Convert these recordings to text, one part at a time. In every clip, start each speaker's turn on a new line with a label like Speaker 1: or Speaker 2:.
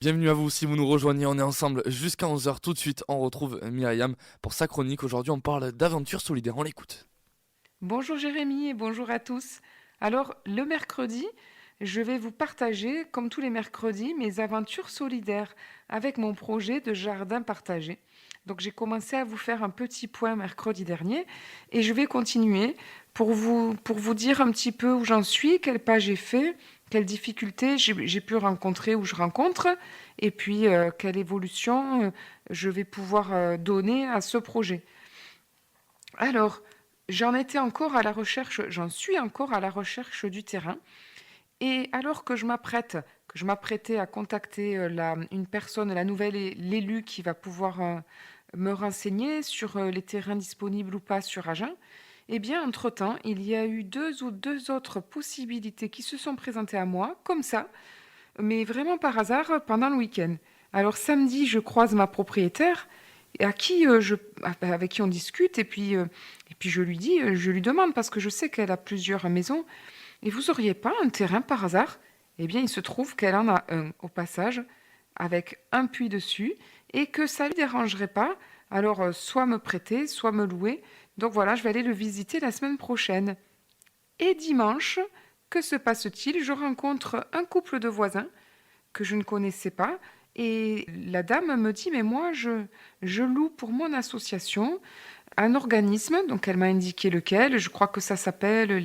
Speaker 1: Bienvenue à vous si vous nous rejoignez, on est ensemble jusqu'à 11 heures. Tout de suite, on retrouve Myriam pour sa chronique. Aujourd'hui, on parle d'aventure solidaire, on l'écoute.
Speaker 2: Bonjour Jérémy et bonjour à tous. Alors, le mercredi, je vais vous partager, comme tous les mercredis, mes aventures solidaires avec mon projet de jardin partagé. Donc, j'ai commencé à vous faire un petit point mercredi dernier et je vais continuer pour vous dire un petit peu où j'en suis, quel pas j'ai fait, quelles difficultés j'ai pu rencontrer ou je rencontre, et puis quelle évolution je vais pouvoir donner à ce projet. Alors, j'en suis encore à la recherche du terrain. Et alors que je m'apprêtais à contacter une personne, la nouvelle, l'élu qui va pouvoir me renseigner sur les terrains disponibles ou pas sur Agen, eh bien, entre-temps, il y a eu deux autres possibilités qui se sont présentées à moi, comme ça, mais vraiment par hasard, pendant le week-end. Alors, samedi, je croise ma propriétaire et avec qui on discute et puis je lui demande parce que je sais qu'elle a plusieurs maisons. Et vous auriez pas un terrain par hasard? Eh bien, il se trouve qu'elle en a un au passage avec un puits dessus et que ça lui dérangerait pas. Alors, soit me prêter, soit me louer. Donc voilà, je vais aller le visiter la semaine prochaine. Et dimanche, que se passe-t-il? Je rencontre un couple de voisins que je ne connaissais pas. Et la dame me dit, mais je loue pour mon association un organisme, donc elle m'a indiqué lequel, je crois que ça s'appelle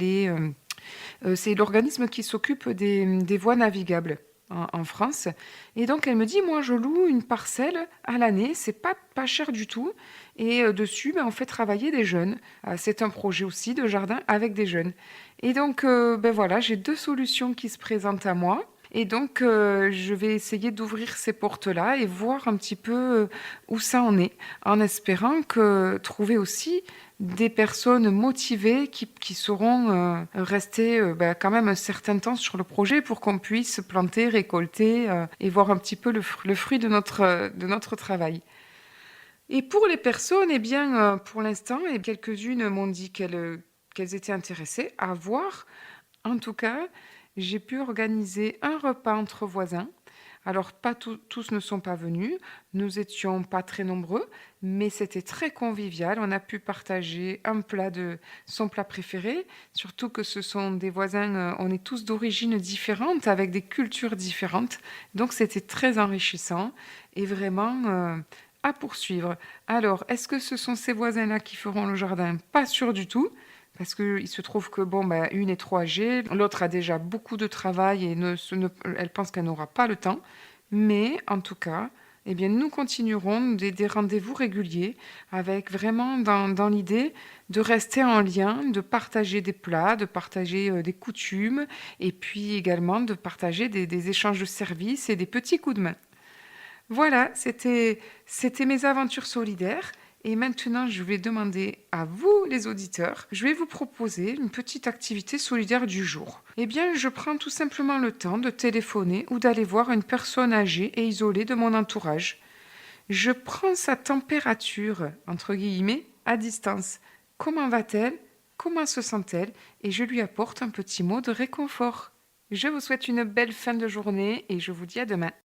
Speaker 2: c'est l'organisme qui s'occupe des voies navigables en France. Et donc elle me dit, moi je loue une parcelle à l'année, c'est pas cher du tout. Et dessus, ben, on fait travailler des jeunes. C'est un projet aussi de jardin avec des jeunes. Et donc, ben voilà, j'ai deux solutions qui se présentent à moi. Et donc, je vais essayer d'ouvrir ces portes-là et voir un petit peu où ça en est, en espérant que trouver aussi des personnes motivées qui sauront rester ben, quand même un certain temps sur le projet pour qu'on puisse planter, récolter et voir un petit peu le fruit de notre travail. Et pour les personnes, eh bien, pour l'instant, et quelques-unes m'ont dit qu'elles étaient intéressées à voir. En tout cas, j'ai pu organiser un repas entre voisins. Alors, tous ne sont pas venus, nous étions pas très nombreux, mais c'était très convivial. On a pu partager un plat de son plat préféré, surtout que ce sont des voisins, on est tous d'origines différentes, avec des cultures différentes. Donc, c'était très enrichissant et vraiment à poursuivre. Alors, est-ce que ce sont ces voisins-là qui feront le jardin? Pas sûr du tout. Parce qu'il se trouve que, bon, bah, une est trop âgée, l'autre a déjà beaucoup de travail et elle pense qu'elle n'aura pas le temps. Mais en tout cas, eh bien, nous continuerons des rendez-vous réguliers avec vraiment dans l'idée de rester en lien, de partager des plats, de partager des coutumes et puis également de partager des échanges de services et des petits coups de main. Voilà, c'était mes aventures solidaires. Et maintenant, je vais demander à vous, les auditeurs, je vais vous proposer une petite activité solidaire du jour. Eh bien, je prends tout simplement le temps de téléphoner ou d'aller voir une personne âgée et isolée de mon entourage. Je prends sa température, entre guillemets, à distance. Comment va-t-elle? Comment se sent-elle? Et je lui apporte un petit mot de réconfort. Je vous souhaite une belle fin de journée et je vous dis à demain.